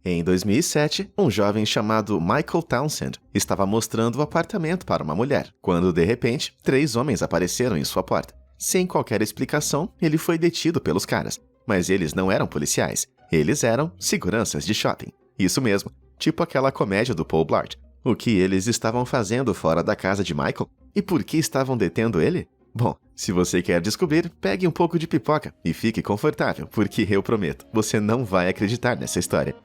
Em 2007, um jovem chamado Michael Townsend estava mostrando o apartamento para uma mulher, quando, de repente, 3 homens apareceram em sua porta. Sem qualquer explicação, ele foi detido pelos caras. Mas eles não eram policiais. Eles eram seguranças de shopping. Isso mesmo, tipo aquela comédia do Paul Blart. O que eles estavam fazendo fora da casa de Michael? E por que estavam detendo ele? Bom, se você quer descobrir, pegue um pouco de pipoca e fique confortável, porque eu prometo, você não vai acreditar nessa história.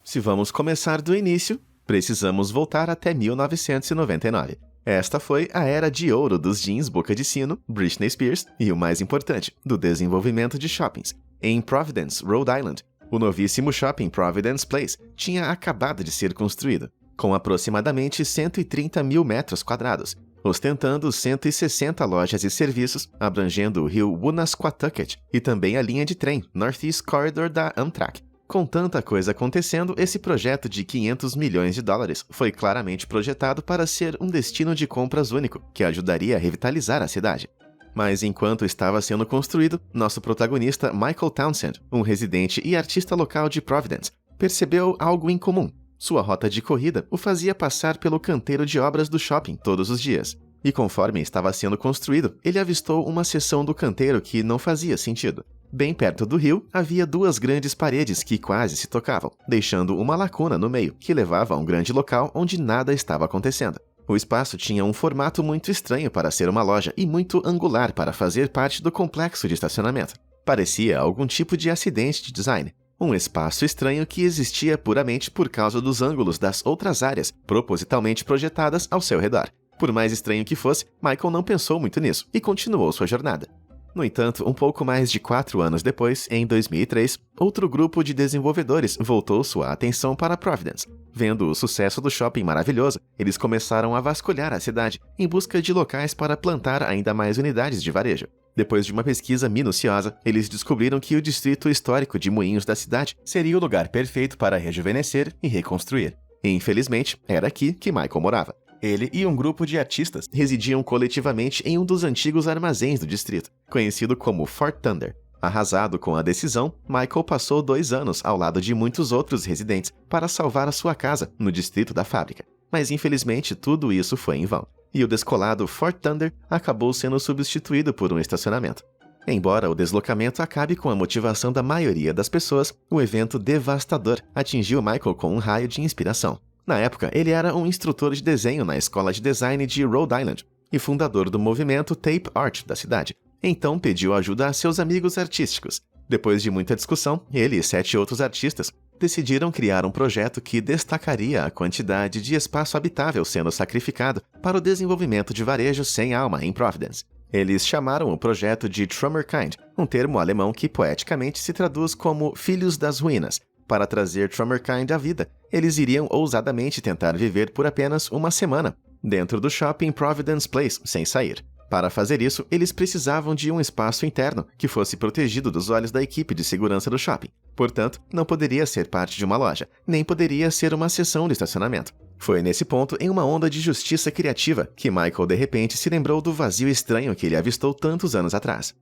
Se vamos começar do início, precisamos voltar até 1999. Esta foi a era de ouro dos jeans boca de sino, Britney Spears e, o mais importante, do desenvolvimento de shoppings. Em Providence, Rhode Island, o novíssimo shopping Providence Place tinha acabado de ser construído, com aproximadamente 130 mil metros quadrados, ostentando 160 lojas e serviços, abrangendo o rio Woonasquatucket e também a linha de trem Northeast Corridor da Amtrak. Com tanta coisa acontecendo, esse projeto de 500 milhões de dólares foi claramente projetado para ser um destino de compras único, que ajudaria a revitalizar a cidade. Mas enquanto estava sendo construído, nosso protagonista Michael Townsend, um residente e artista local de Providence, percebeu algo incomum. Sua rota de corrida o fazia passar pelo canteiro de obras do shopping todos os dias. E conforme estava sendo construído, ele avistou uma seção do canteiro que não fazia sentido. Bem perto do rio, havia 2 grandes paredes que quase se tocavam, deixando uma lacuna no meio, que levava a um grande local onde nada estava acontecendo. O espaço tinha um formato muito estranho para ser uma loja e muito angular para fazer parte do complexo de estacionamento. Parecia algum tipo de acidente de design. Um espaço estranho que existia puramente por causa dos ângulos das outras áreas, propositalmente projetadas ao seu redor. Por mais estranho que fosse, Michael não pensou muito nisso e continuou sua jornada. No entanto, um pouco mais de 4 anos depois, em 2003, outro grupo de desenvolvedores voltou sua atenção para Providence. Vendo o sucesso do shopping maravilhoso, eles começaram a vasculhar a cidade em busca de locais para plantar ainda mais unidades de varejo. Depois de uma pesquisa minuciosa, eles descobriram que o distrito histórico de Moinhos da cidade seria o lugar perfeito para rejuvenescer e reconstruir. E, infelizmente, era aqui que Michael morava. Ele e um grupo de artistas residiam coletivamente em um dos antigos armazéns do distrito, conhecido como Fort Thunder. Arrasado com a decisão, Michael passou 2 anos ao lado de muitos outros residentes para salvar a sua casa no distrito da fábrica. Mas infelizmente tudo isso foi em vão, e o descolado Fort Thunder acabou sendo substituído por um estacionamento. Embora o deslocamento acabe com a motivação da maioria das pessoas, o evento devastador atingiu Michael com um raio de inspiração. Na época, ele era um instrutor de desenho na escola de design de Rhode Island e fundador do movimento Tape Art da cidade. Então pediu ajuda a seus amigos artísticos. Depois de muita discussão, ele e 7 outros artistas decidiram criar um projeto que destacaria a quantidade de espaço habitável sendo sacrificado para o desenvolvimento de varejo sem alma em Providence. Eles chamaram o projeto de Trümmerkind, um termo alemão que poeticamente se traduz como Filhos das Ruínas. Para trazer Trümmerkind à vida, eles iriam ousadamente tentar viver por apenas uma semana, dentro do shopping Providence Place, sem sair. Para fazer isso, eles precisavam de um espaço interno que fosse protegido dos olhos da equipe de segurança do shopping. Portanto, não poderia ser parte de uma loja, nem poderia ser uma seção de estacionamento. Foi nesse ponto, em uma onda de justiça criativa, que Michael de repente se lembrou do vazio estranho que ele avistou tantos anos atrás.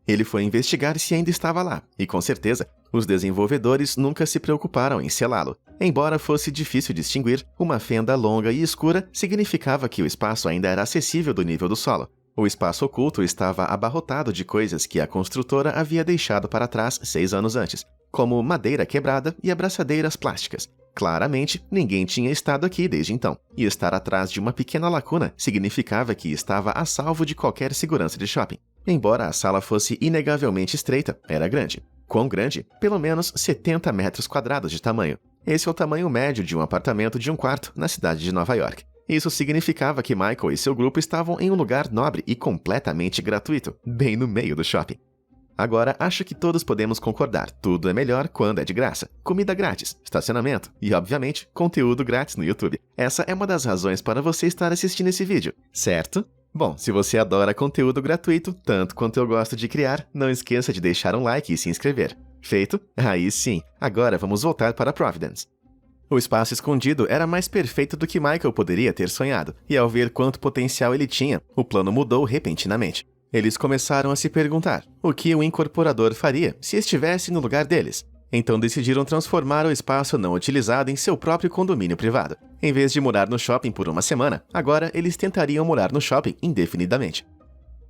Ele foi investigar se ainda estava lá, e com certeza, os desenvolvedores nunca se preocuparam em selá-lo. Embora fosse difícil distinguir, uma fenda longa e escura significava que o espaço ainda era acessível do nível do solo. O espaço oculto estava abarrotado de coisas que a construtora havia deixado para trás 6 anos antes, como madeira quebrada e abraçadeiras plásticas. Claramente, ninguém tinha estado aqui desde então, e estar atrás de uma pequena lacuna significava que estava a salvo de qualquer segurança de shopping. Embora a sala fosse inegavelmente estreita, era grande. Quão grande? Pelo menos 70 metros quadrados de tamanho. Esse é o tamanho médio de um apartamento de um quarto na cidade de Nova York. Isso significava que Michael e seu grupo estavam em um lugar nobre e completamente gratuito, bem no meio do shopping. Agora, acho que todos podemos concordar, tudo é melhor quando é de graça. Comida grátis, estacionamento e, obviamente, conteúdo grátis no YouTube. Essa é uma das razões para você estar assistindo esse vídeo, certo? Bom, se você adora conteúdo gratuito, tanto quanto eu gosto de criar, não esqueça de deixar um like e se inscrever. Feito? Aí sim, agora vamos voltar para Providence. O espaço escondido era mais perfeito do que Michael poderia ter sonhado, e ao ver quanto potencial ele tinha, o plano mudou repentinamente. Eles começaram a se perguntar o que o incorporador faria se estivesse no lugar deles. Então decidiram transformar o espaço não utilizado em seu próprio condomínio privado. Em vez de morar no shopping por uma semana, agora eles tentariam morar no shopping indefinidamente.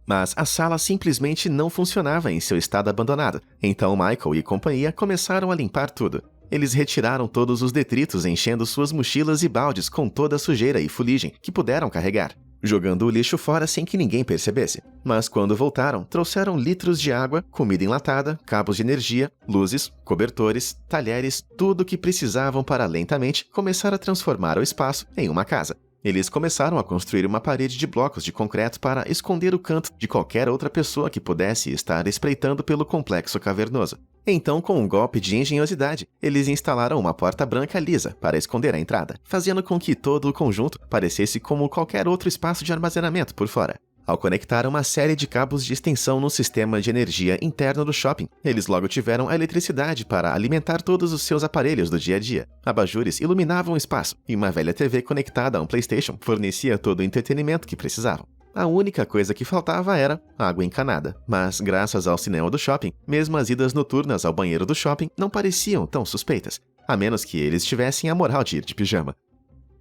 Mas a sala simplesmente não funcionava em seu estado abandonado, então Michael e companhia começaram a limpar tudo. Eles retiraram todos os detritos enchendo suas mochilas e baldes com toda a sujeira e fuligem que puderam carregar, jogando o lixo fora sem que ninguém percebesse. Mas quando voltaram, trouxeram litros de água, comida enlatada, cabos de energia, luzes, cobertores, talheres, tudo o que precisavam para lentamente começar a transformar o espaço em uma casa. Eles começaram a construir uma parede de blocos de concreto para esconder o canto de qualquer outra pessoa que pudesse estar espreitando pelo complexo cavernoso. Então, com um golpe de engenhosidade, eles instalaram uma porta branca lisa para esconder a entrada, fazendo com que todo o conjunto parecesse como qualquer outro espaço de armazenamento por fora. Ao conectar uma série de cabos de extensão no sistema de energia interno do shopping, eles logo tiveram a eletricidade para alimentar todos os seus aparelhos do dia a dia. Abajures iluminavam o espaço, e uma velha TV conectada a um PlayStation fornecia todo o entretenimento que precisavam. A única coisa que faltava era água encanada, mas graças ao cinema do shopping, mesmo as idas noturnas ao banheiro do shopping não pareciam tão suspeitas, a menos que eles tivessem a moral de ir de pijama.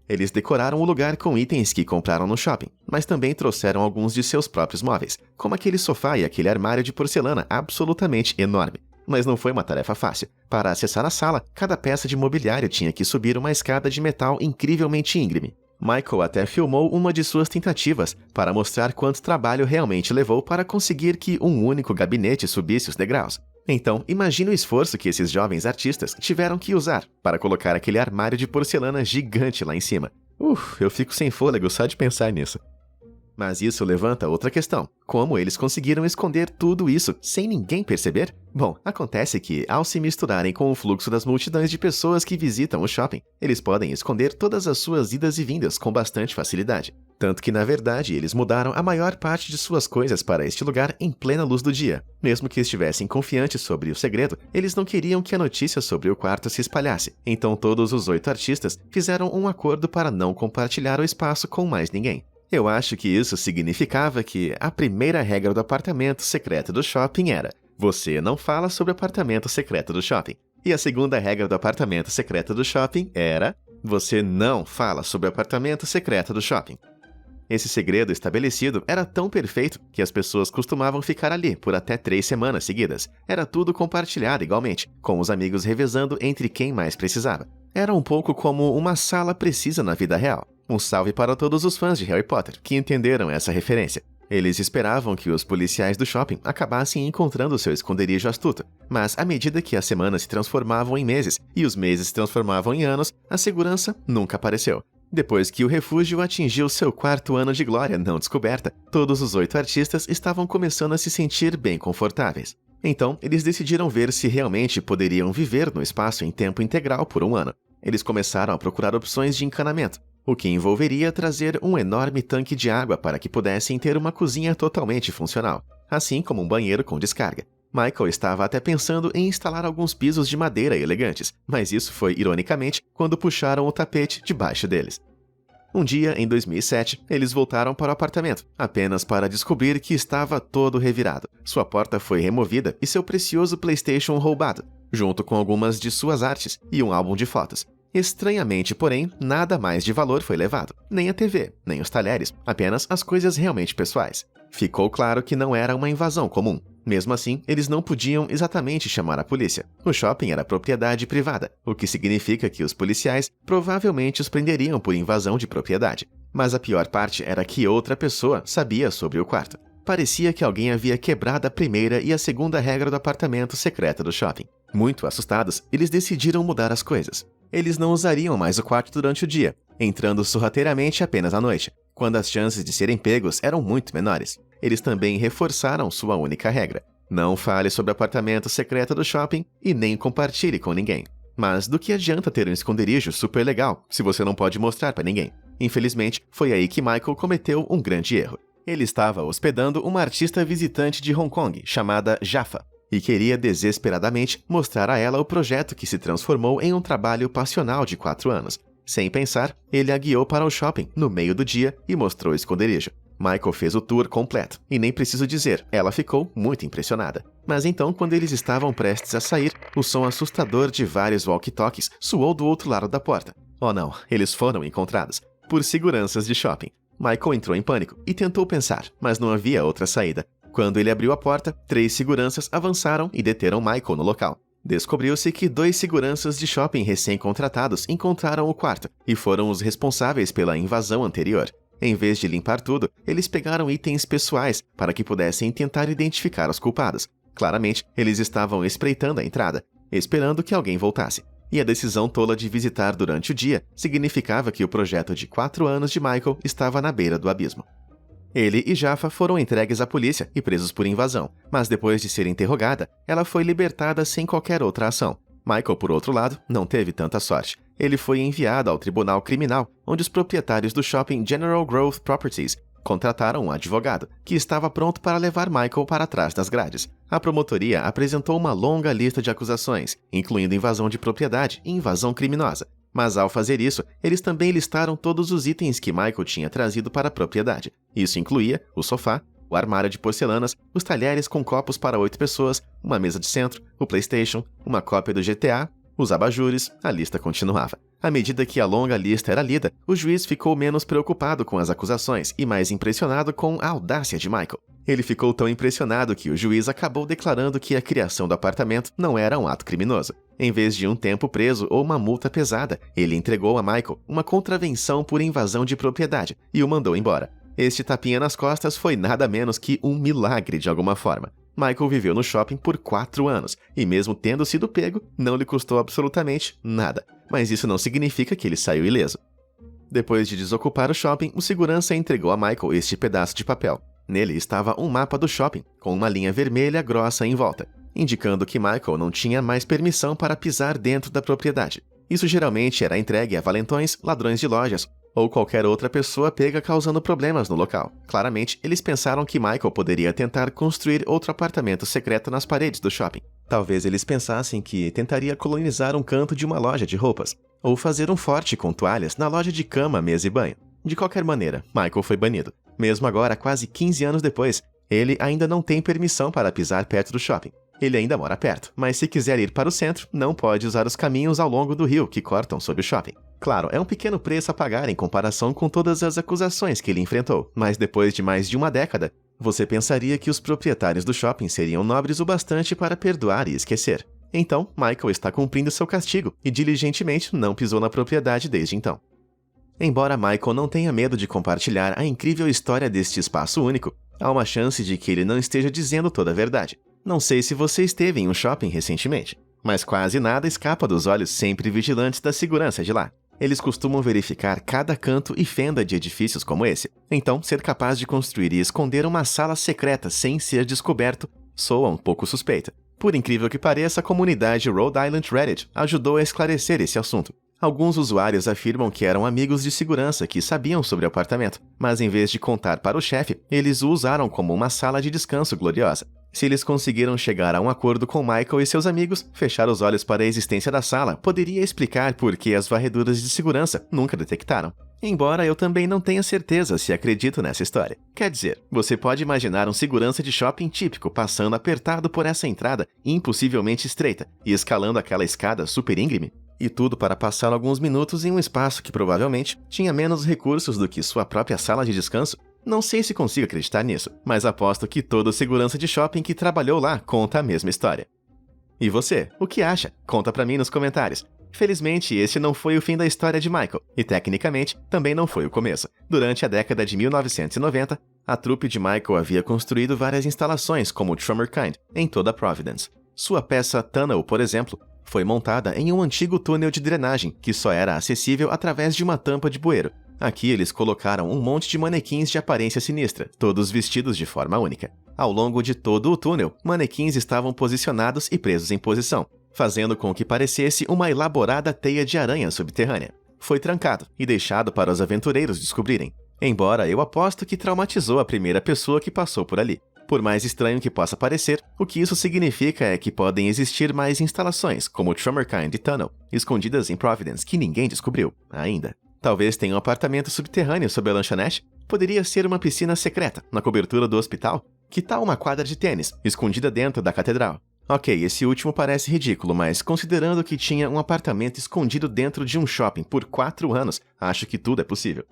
Eles decoraram o lugar com itens que compraram no shopping, mas também trouxeram alguns de seus próprios móveis, como aquele sofá e aquele armário de porcelana absolutamente enorme. Mas não foi uma tarefa fácil. Para acessar a sala, cada peça de mobiliário tinha que subir uma escada de metal incrivelmente íngreme. Michael até filmou uma de suas tentativas para mostrar quanto trabalho realmente levou para conseguir que um único gabinete subisse os degraus. Então, imagine o esforço que esses jovens artistas tiveram que usar para colocar aquele armário de porcelana gigante lá em cima. Eu fico sem fôlego só de pensar nisso. Mas isso levanta outra questão. Como eles conseguiram esconder tudo isso sem ninguém perceber? Bom, acontece que, ao se misturarem com o fluxo das multidões de pessoas que visitam o shopping, eles podem esconder todas as suas idas e vindas com bastante facilidade. Tanto que, na verdade, eles mudaram a maior parte de suas coisas para este lugar em plena luz do dia. Mesmo que estivessem confiantes sobre o segredo, eles não queriam que a notícia sobre o quarto se espalhasse. Então todos os 8 artistas fizeram um acordo para não compartilhar o espaço com mais ninguém. Eu acho que isso significava que a primeira regra do apartamento secreto do shopping era: você não fala sobre o apartamento secreto do shopping. E a segunda regra do apartamento secreto do shopping era: você não fala sobre o apartamento secreto do shopping. Esse segredo estabelecido era tão perfeito que as pessoas costumavam ficar ali por até 3 semanas seguidas. Era tudo compartilhado igualmente, com os amigos revezando entre quem mais precisava. Era um pouco como uma sala precisa na vida real. Um salve para todos os fãs de Harry Potter que entenderam essa referência. Eles esperavam que os policiais do shopping acabassem encontrando seu esconderijo astuto, mas à medida que as semanas se transformavam em meses e os meses se transformavam em anos, a segurança nunca apareceu. Depois que o refúgio atingiu seu 4º ano de glória não descoberta, todos os 8 artistas estavam começando a se sentir bem confortáveis. Então, eles decidiram ver se realmente poderiam viver no espaço em tempo integral por um ano. Eles começaram a procurar opções de encanamento, o que envolveria trazer um enorme tanque de água para que pudessem ter uma cozinha totalmente funcional, assim como um banheiro com descarga. Michael estava até pensando em instalar alguns pisos de madeira elegantes, mas isso foi, ironicamente, quando puxaram o tapete debaixo deles. Um dia, em 2007, eles voltaram para o apartamento, apenas para descobrir que estava todo revirado. Sua porta foi removida e seu precioso PlayStation roubado, junto com algumas de suas artes e um álbum de fotos. Estranhamente, porém, nada mais de valor foi levado. Nem a TV, nem os talheres, apenas as coisas realmente pessoais. Ficou claro que não era uma invasão comum. Mesmo assim, eles não podiam exatamente chamar a polícia. O shopping era propriedade privada, o que significa que os policiais provavelmente os prenderiam por invasão de propriedade. Mas a pior parte era que outra pessoa sabia sobre o quarto. Parecia que alguém havia quebrado a primeira e a segunda regra do apartamento secreto do shopping. Muito assustados, eles decidiram mudar as coisas. Eles não usariam mais o quarto durante o dia, entrando sorrateiramente apenas à noite, quando as chances de serem pegos eram muito menores. Eles também reforçaram sua única regra: não fale sobre o apartamento secreto do shopping e nem compartilhe com ninguém. Mas do que adianta ter um esconderijo super legal se você não pode mostrar para ninguém? Infelizmente, foi aí que Michael cometeu um grande erro. Ele estava hospedando uma artista visitante de Hong Kong chamada Jaffa, e queria desesperadamente mostrar a ela o projeto que se transformou em um trabalho passional de 4 anos. Sem pensar, ele a guiou para o shopping no meio do dia e mostrou o esconderijo. Michael fez o tour completo, e nem preciso dizer, ela ficou muito impressionada. Mas então, quando eles estavam prestes a sair, o som assustador de vários walkie-talkies soou do outro lado da porta. Oh não, eles foram encontrados por seguranças de shopping. Michael entrou em pânico e tentou pensar, mas não havia outra saída. Quando ele abriu a porta, 3 seguranças avançaram e deteram Michael no local. Descobriu-se que 2 seguranças de shopping recém-contratados encontraram o quarto e foram os responsáveis pela invasão anterior. Em vez de limpar tudo, eles pegaram itens pessoais para que pudessem tentar identificar os culpados. Claramente, eles estavam espreitando a entrada, esperando que alguém voltasse. E a decisão tola de visitar durante o dia significava que o projeto de 4 anos de Michael estava na beira do abismo. Ele e Jaffa foram entregues à polícia e presos por invasão, mas depois de ser interrogada, ela foi libertada sem qualquer outra ação. Michael, por outro lado, não teve tanta sorte. Ele foi enviado ao tribunal criminal, onde os proprietários do shopping General Growth Properties contrataram um advogado, que estava pronto para levar Michael para trás das grades. A promotoria apresentou uma longa lista de acusações, incluindo invasão de propriedade e invasão criminosa. Mas ao fazer isso, eles também listaram todos os itens que Michael tinha trazido para a propriedade. Isso incluía o sofá, o armário de porcelanas, os talheres com copos para 8 pessoas, uma mesa de centro, o PlayStation, uma cópia do GTA, os abajures, a lista continuava. À medida que a longa lista era lida, o juiz ficou menos preocupado com as acusações e mais impressionado com a audácia de Michael. Ele ficou tão impressionado que o juiz acabou declarando que a criação do apartamento não era um ato criminoso. Em vez de um tempo preso ou uma multa pesada, ele entregou a Michael uma contravenção por invasão de propriedade e o mandou embora. Este tapinha nas costas foi nada menos que um milagre de alguma forma. Michael viveu no shopping por 4 anos, e mesmo tendo sido pego, não lhe custou absolutamente nada. Mas isso não significa que ele saiu ileso. Depois de desocupar o shopping, o segurança entregou a Michael este pedaço de papel. Nele estava um mapa do shopping, com uma linha vermelha grossa em volta, indicando que Michael não tinha mais permissão para pisar dentro da propriedade. Isso geralmente era entregue a valentões, ladrões de lojas, ou qualquer outra pessoa pega causando problemas no local. Claramente, eles pensaram que Michael poderia tentar construir outro apartamento secreto nas paredes do shopping. Talvez eles pensassem que tentaria colonizar um canto de uma loja de roupas, ou fazer um forte com toalhas na loja de cama, mesa e banho. De qualquer maneira, Michael foi banido. Mesmo agora, quase 15 anos depois, ele ainda não tem permissão para pisar perto do shopping. Ele ainda mora perto, mas se quiser ir para o centro, não pode usar os caminhos ao longo do rio que cortam sob o shopping. Claro, é um pequeno preço a pagar em comparação com todas as acusações que ele enfrentou, mas depois de mais de uma década, você pensaria que os proprietários do shopping seriam nobres o bastante para perdoar e esquecer. Então, Michael está cumprindo seu castigo e diligentemente não pisou na propriedade desde então. Embora Michael não tenha medo de compartilhar a incrível história deste espaço único, há uma chance de que ele não esteja dizendo toda a verdade. Não sei se você esteve em um shopping recentemente, mas quase nada escapa dos olhos sempre vigilantes da segurança de lá. Eles costumam verificar cada canto e fenda de edifícios como esse. Então, ser capaz de construir e esconder uma sala secreta sem ser descoberto soa um pouco suspeita. Por incrível que pareça, a comunidade Rhode Island Reddit ajudou a esclarecer esse assunto. Alguns usuários afirmam que eram amigos de segurança que sabiam sobre o apartamento, mas em vez de contar para o chefe, eles o usaram como uma sala de descanso gloriosa. Se eles conseguiram chegar a um acordo com Michael e seus amigos, fechar os olhos para a existência da sala poderia explicar por que as varreduras de segurança nunca detectaram. Embora eu também não tenha certeza se acredito nessa história. Quer dizer, você pode imaginar um segurança de shopping típico passando apertado por essa entrada impossivelmente estreita e escalando aquela escada super íngreme? E tudo para passar alguns minutos em um espaço que provavelmente tinha menos recursos do que sua própria sala de descanso? Não sei se consigo acreditar nisso, mas aposto que todo segurança de shopping que trabalhou lá conta a mesma história. E você, o que acha? Conta pra mim nos comentários. Felizmente, esse não foi o fim da história de Michael, e tecnicamente, também não foi o começo. Durante a década de 1990, a trupe de Michael havia construído várias instalações como o Trummer Kind, em toda Providence. Sua peça Tunnel, por exemplo, foi montada em um antigo túnel de drenagem que só era acessível através de uma tampa de bueiro. Aqui eles colocaram um monte de manequins de aparência sinistra, todos vestidos de forma única. Ao longo de todo o túnel, manequins estavam posicionados e presos em posição, fazendo com que parecesse uma elaborada teia de aranha subterrânea. Foi trancado e deixado para os aventureiros descobrirem, embora eu aposto que traumatizou a primeira pessoa que passou por ali. Por mais estranho que possa parecer, o que isso significa é que podem existir mais instalações, como o Trummer Kind e Tunnel, escondidas em Providence que ninguém descobriu ainda. Talvez tenha um apartamento subterrâneo sob a lanchonete, Poderia ser uma piscina secreta, na cobertura do hospital? Que tal uma quadra de tênis, escondida dentro da catedral? Ok, esse último parece ridículo, mas considerando que tinha um apartamento escondido dentro de um shopping por 4 anos, acho que tudo é possível.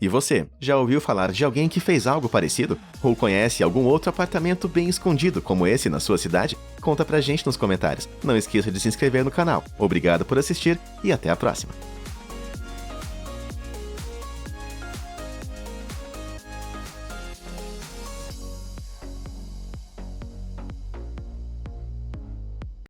E você, já ouviu falar de alguém que fez algo parecido? Ou conhece algum outro apartamento bem escondido como esse na sua cidade? Conta pra gente nos comentários. Não esqueça de se inscrever no canal. Obrigado por assistir e até a próxima!